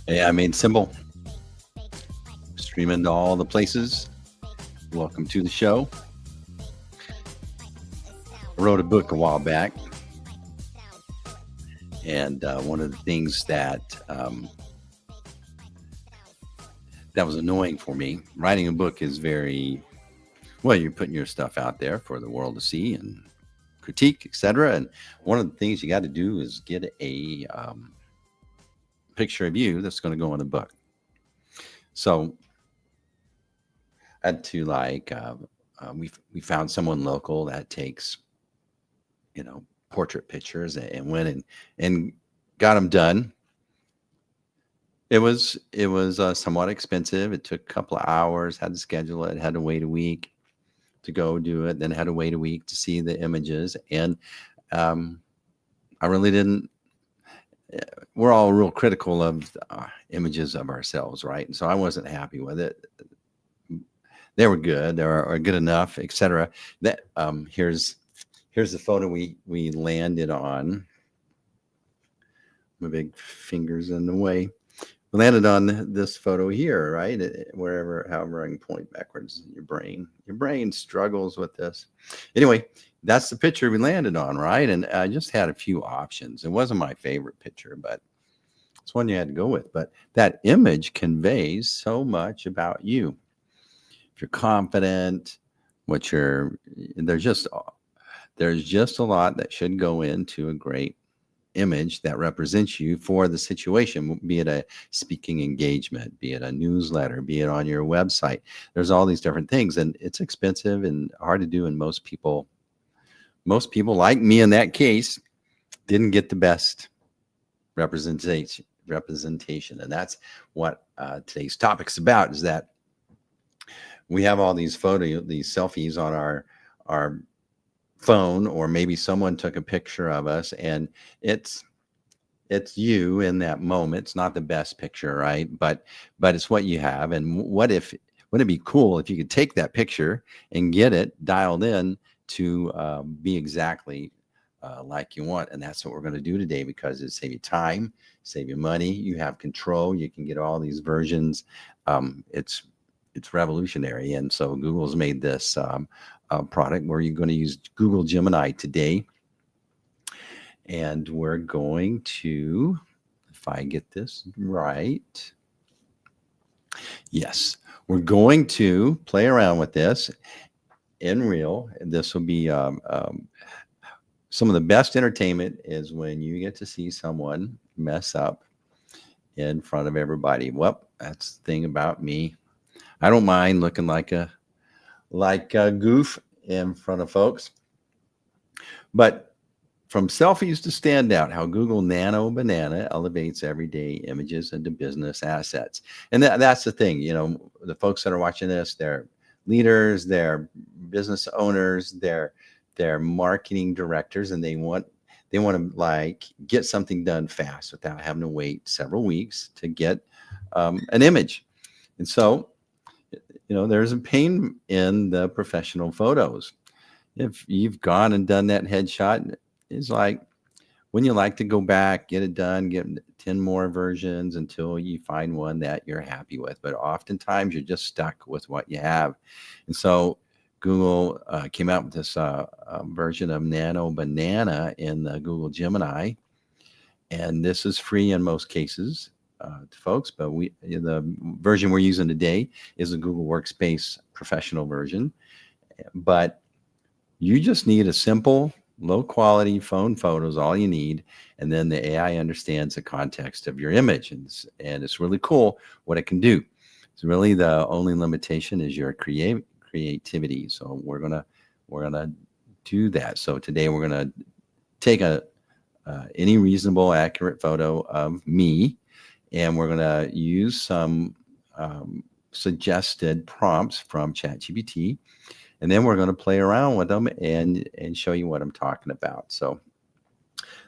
Yeah, I mean, simple. Streaming to all the places. Welcome to the show. I wrote a book a while back, and one of the things that was annoying for me, writing a book is very well. You're putting your stuff out there for the world to see and critique, etc. And one of the things you got to do is get a picture of you that's going to go in the book. So I had to we found someone local that takes portrait pictures and went and got them done. It was somewhat expensive. It took a couple of hours. Had to schedule it. Had to wait a week to go do it. Then had to wait a week to see the images. And um, I really didn't. We're all real critical of images of ourselves, right? And so I wasn't happy with it. They were good. They were good enough, etc. That here's the photo we landed on. My big fingers in the way. We landed on this photo here, right? However I can point backwards in your brain. Your brain struggles with this. Anyway, that's the picture we landed on, right? And I just had a few options. It wasn't my favorite picture, but it's one you had to go with. But that image conveys so much about you. If you're confident, what you're there's just a lot that should go into a great image that represents you for the situation, be it a speaking engagement, be it a newsletter, be it on your website. There's all these different things, and it's expensive and hard to do. And most people like me in that case didn't get the best representation. And that's what today's topic's about, is that we have all these these selfies on our phone, or maybe someone took a picture of us, and it's you in that moment. It's not the best picture, right? But it's what you have. And wouldn't it be cool if you could take that picture and get it dialed in to be exactly like you want? And that's what we're going to do today, because it save you time, save you money. You have control. You can get all these versions. It's revolutionary. And so Google's made this product where you're going to use Google Gemini today. And we're going to, if I get this right, yes, we're going to play around with this in real. This will be some of the best entertainment is when you get to see someone mess up in front of everybody. Well, that's the thing about me. I don't mind looking like a goof in front of folks. But from selfies to Standout, how Google Nano Banana elevates everyday images into business assets. And that's the thing, the folks that are watching this, they're leaders, they're business owners, they're marketing directors, and they want to get something done fast without having to wait several weeks to get an image. And so there's a pain in the professional photos. If you've gone and done that headshot, it's like, when you like to go back, get it done, get 10 more versions until you find one that you're happy with. But oftentimes you're just stuck with what you have. And so Google came out with this version of Nano Banana in the Google Gemini. And this is free in most cases. Folks, but the version we're using today is the Google Workspace professional version. But you just need a simple, low quality phone photos, all you need. And then the AI understands the context of your image. And it's really cool what it can do. It's really the only limitation is your creativity. So we're gonna do that. So today we're gonna take any reasonable, accurate photo of me, and we're going to use some suggested prompts from ChatGPT, and then we're going to play around with them and show you what I'm talking about. So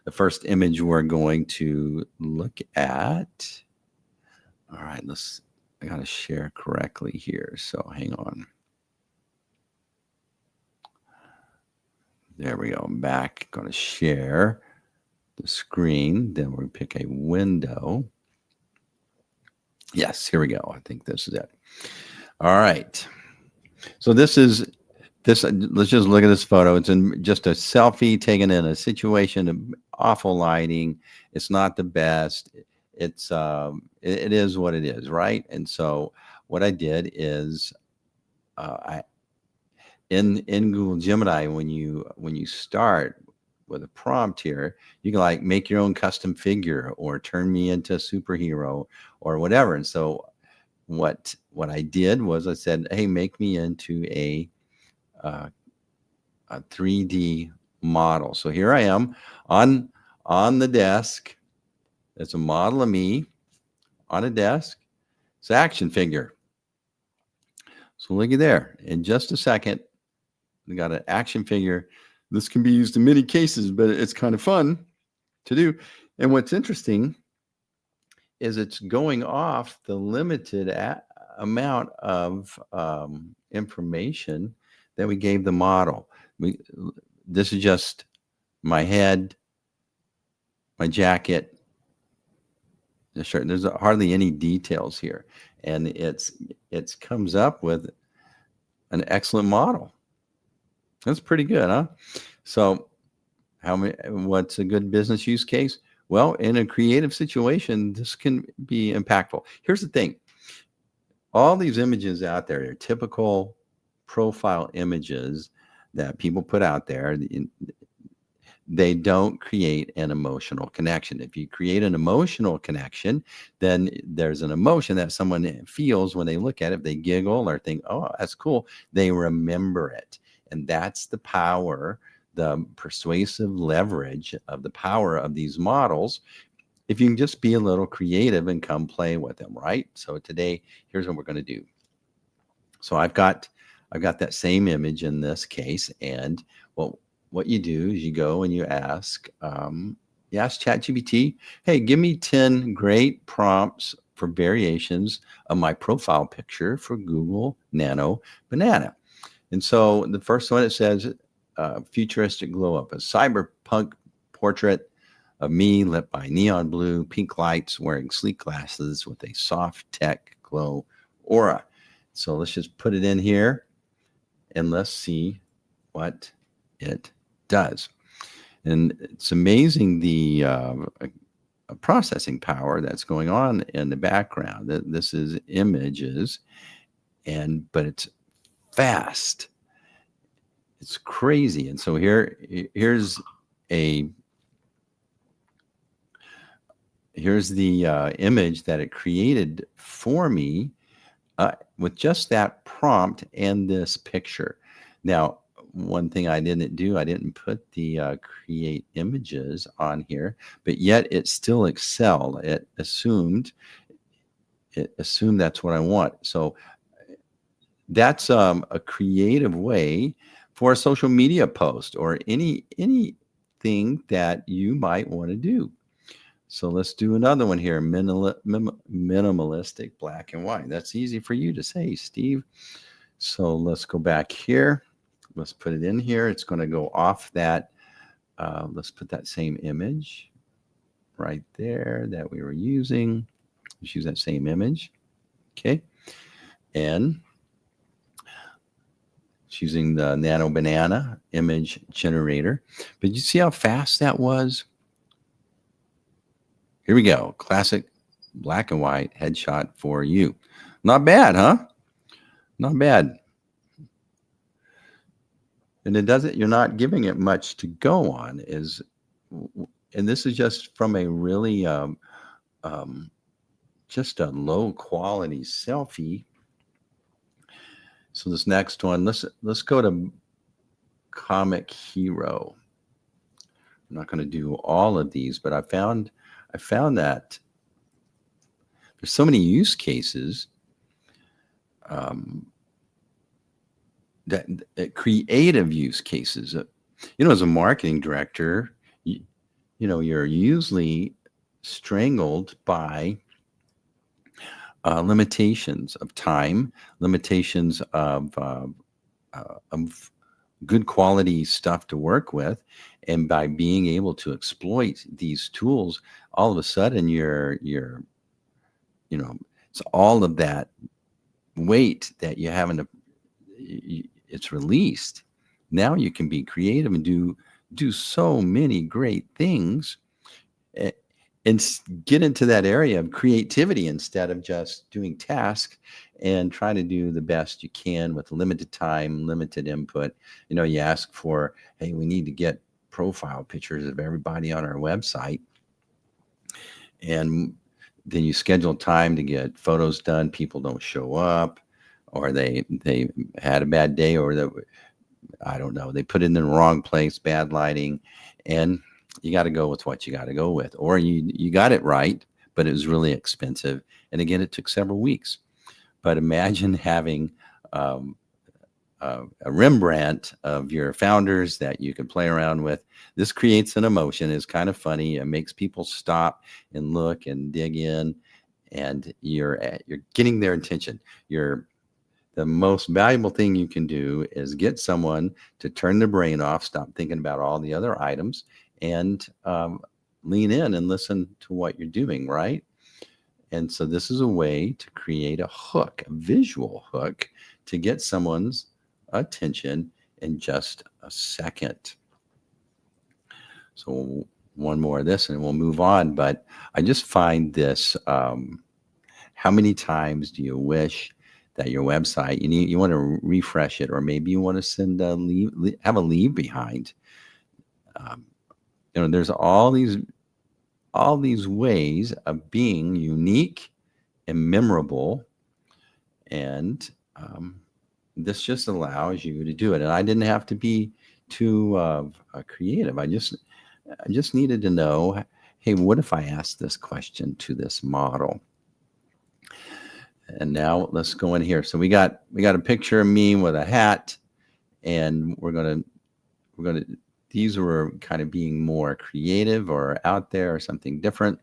the first image we're going to look at. All right, I got to share correctly here. So hang on. There we go. I'm back. Going to share the screen. Then we're going to pick a window. Yes, here we go. I think this is it. All right. So this is this. Let's just look at this photo. It's in just a selfie taken in a situation of awful lighting. It's not the best. It is what it is, right? And so what I did is I in Google Gemini, when you start with a prompt here, you can like make your own custom figure or turn me into a superhero or whatever. And so what I did was I said, hey, make me into uh, a 3D model. So here I am on on the desk. It's a model of me on a desk. It's an action figure. So look at there. In just a second, we got an action figure. This can be used in many cases, but it's kind of fun to do. And what's interesting is it's going off the limited amount of information that we gave the model. We, this is just my head, my jacket, the shirt. There's hardly any details here, and it's comes up with an excellent model. That's pretty good, huh? So, how many? What's a good business use case? Well, in a creative situation, this can be impactful. Here's the thing: all these images out there are typical profile images that people put out there. They don't create an emotional connection. If you create an emotional connection, then there's an emotion that someone feels when they look at it. If they giggle or think, oh, that's cool, they remember it. And that's the power, the persuasive leverage of the power of these models. If you can just be a little creative and come play with them, right? So today, here's what we're going to do. So I've got that same image in this case, and what you do is you go and you ask ChatGPT, hey, give me 10 great prompts for variations of my profile picture for Google Nano Banana. And so the first one, it says futuristic glow up, a cyberpunk portrait of me lit by neon blue, pink lights, wearing sleek glasses with a soft tech glow aura. So let's just put it in here and let's see what it does. And it's amazing the processing power that's going on in the background. This is images, but it's fast. It's crazy. And so here's the image that it created for me with just that prompt and this picture. Now, one thing I didn't do, I didn't put the create images on here, but yet it still excelled. It assumed that's what I want. So that's a creative way for a social media post or anything that you might want to do. So let's do another one here. Minimalistic black and white. That's easy for you to say, Steve. So let's go back here. Let's put it in here. It's going to go off that. Let's put that same image right there that we were using. Let's use that same image. Okay. And it's using the Nano Banana image generator. But you see how fast that was? Here we go. Classic black and white headshot for you. Not bad, huh? Not bad. And it doesn't, you're not giving it much to go on, and this is just from a really just a low quality selfie. So this next one, let's go to comic hero. I'm not going to do all of these, but I found that there's so many use cases that creative use cases. As a marketing director, you're usually strangled by limitations of time, limitations of good quality stuff to work with, and by being able to exploit these tools, all of a sudden you're So all of that weight that you haven't, it's released. Now you can be creative and do so many great things, a- and get into that area of creativity instead of just doing tasks and trying to do the best you can with limited time, limited input. You ask for, hey, we need to get profile pictures of everybody on our website, and then you schedule time to get photos done. People don't show up, or they had a bad day, or I don't know, they put it in the wrong place, bad lighting, and you got to go with what you got to go with. Or you got it right, but it was really expensive. And again, it took several weeks. But imagine having um, a Rembrandt of your founders that you can play around with. This creates an emotion. It's kind of funny. It makes people stop and look and dig in, and you're getting their attention. The most valuable thing you can do is get someone to turn their brain off, stop thinking about all the other items, and lean in and listen to what you're doing, right? And so this is a way to create a hook, a visual hook, to get someone's attention in just a second. So one more of this and we'll move on. But I just find this, how many times do you wish that your website, you want to refresh it, or maybe you want to send a have a leave behind. There's all these ways of being unique and memorable, and this just allows you to do it. And I didn't have to be too creative. I just needed to know, hey, what if I ask this question to this model? And now let's go in here. So we got a picture of me with a hat, and we're gonna these were kind of being more creative or out there or something different.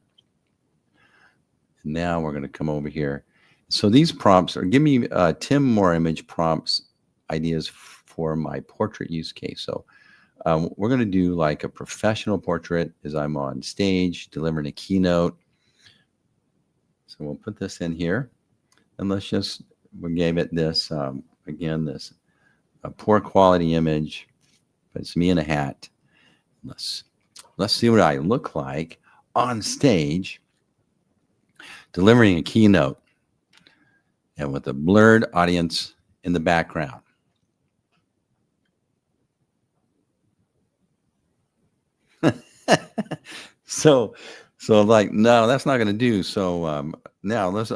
And now we're gonna come over here. So these prompts are, give me 10 more image prompts ideas for my portrait use case. So we're gonna do like a professional portrait as I'm on stage delivering a keynote. So we'll put this in here. And we gave it this, again, this a poor quality image, but it's me in a hat. Let's see what I look like on stage delivering a keynote and with a blurred audience in the background. So like, no, that's not going to do. So now let's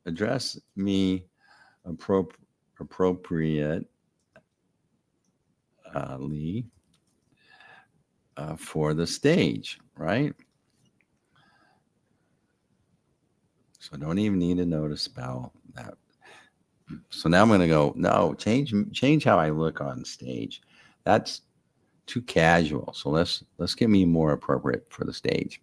address me appropriately for the stage, right? So I don't even need to know to spell that. So now I'm going to go, no, change how I look on stage. That's too casual. So let's get me more appropriate for the stage.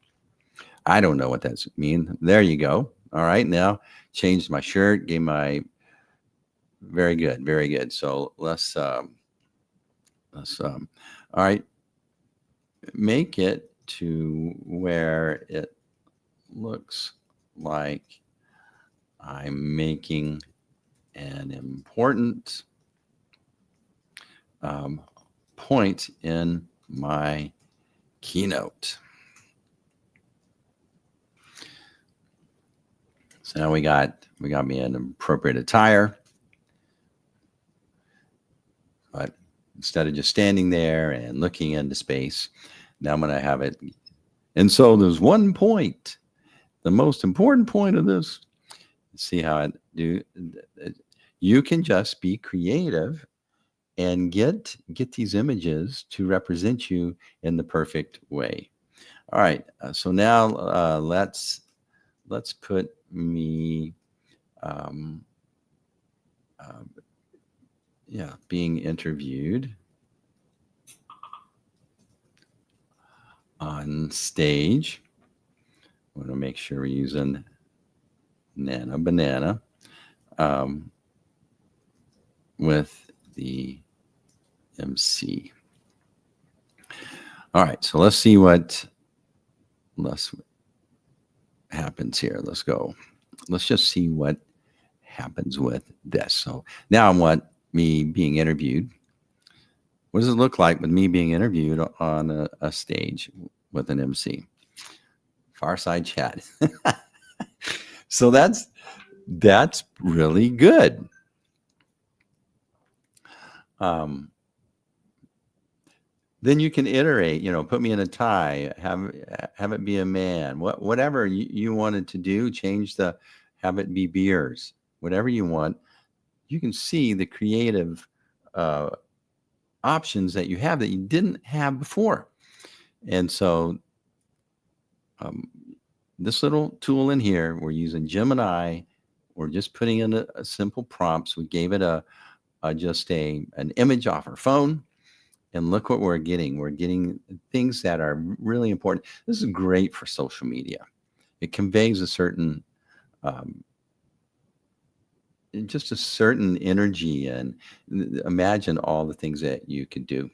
I don't know what that means. There you go. All right, now changed my shirt, gave my, very good, very good. So let's all right, make it to where it looks like I'm making an important point in my keynote. So now we got me an appropriate attire, but instead of just standing there and looking into space, now I'm going to have it. And so there's one point, the most important point of this. See how I do. You can just be creative and get these images to represent you in the perfect way. All right. So now let's put me, being interviewed on stage. I want to make sure we're using Nano Banana with the MC. All right, so let's see what happens here. Let's go. let's just see what happens with this. So now I want me being interviewed. What does it look like with me being interviewed on a stage with an MC? Fireside chat. So that's really good. Um, then you can iterate. Put me in a tie. Have it be a man. Whatever you wanted to do, change the have it be beers. Whatever you want. You can see the creative uh, options that you have that you didn't have before. And so um, this little tool in here, we're using Gemini. We're just putting in a simple prompts. We gave it just an image off our phone, and look what we're getting. We're getting things that are really important. This is great for social media. It conveys a certain um, just a certain energy, and imagine all the things that you could do.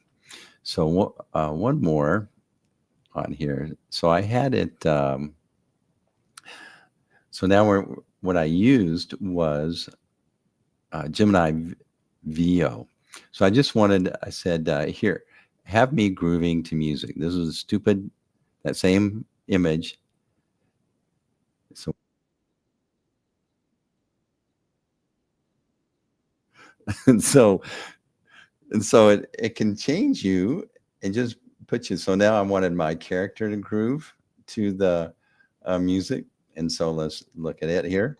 So one more on here. So I had it. So now what I used was Gemini VO. So I said, here, have me grooving to music. This is that same image. So, and so, it can change you and just put you. So now I wanted my character to groove to the music. And so let's look at it here.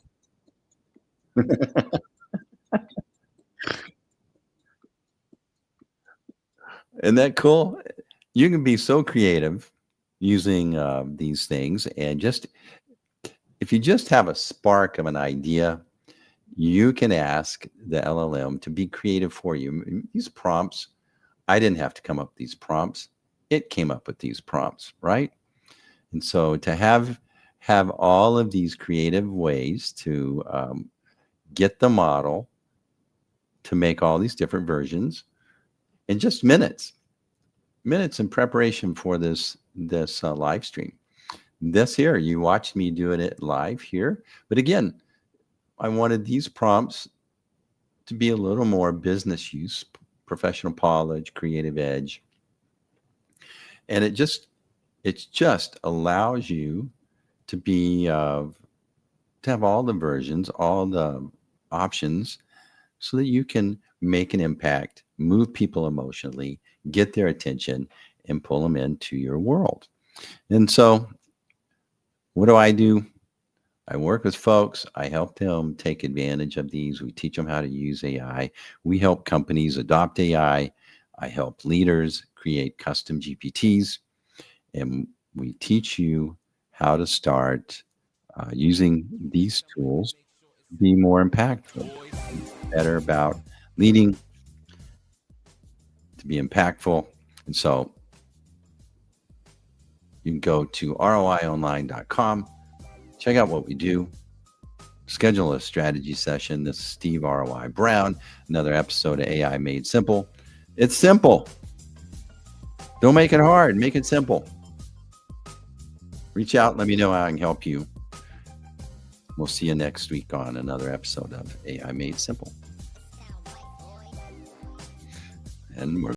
Isn't that cool? You can be so creative using these things, and just if you just have a spark of an idea, you can ask the LLM to be creative for you. These prompts, I didn't have to come up with these prompts. It came up with these prompts, right? And so to have all of these creative ways to get the model to make all these different versions in just minutes in preparation for this live stream. This here, you watched me doing it live here, but again, I wanted these prompts to be a little more business use, professional polish, creative edge, and it just allows you to be to have all the versions, all the options, so that you can make an impact, move people emotionally, get their attention, and pull them into your world. And so, what do? I work with folks. I help them take advantage of these. We teach them how to use AI. We help companies adopt AI. I help leaders create custom GPTs. And we teach you how to start using these tools to be more impactful, better about leading, to be impactful. And so you can go to roionline.com, check out what we do, schedule a strategy session. This is Steve ROI Brown, another episode of AI Made Simple. It's simple. Don't make it hard. Make it simple. Reach out. Let me know how I can help you. We'll see you next week on another episode of AI Made Simple. And we're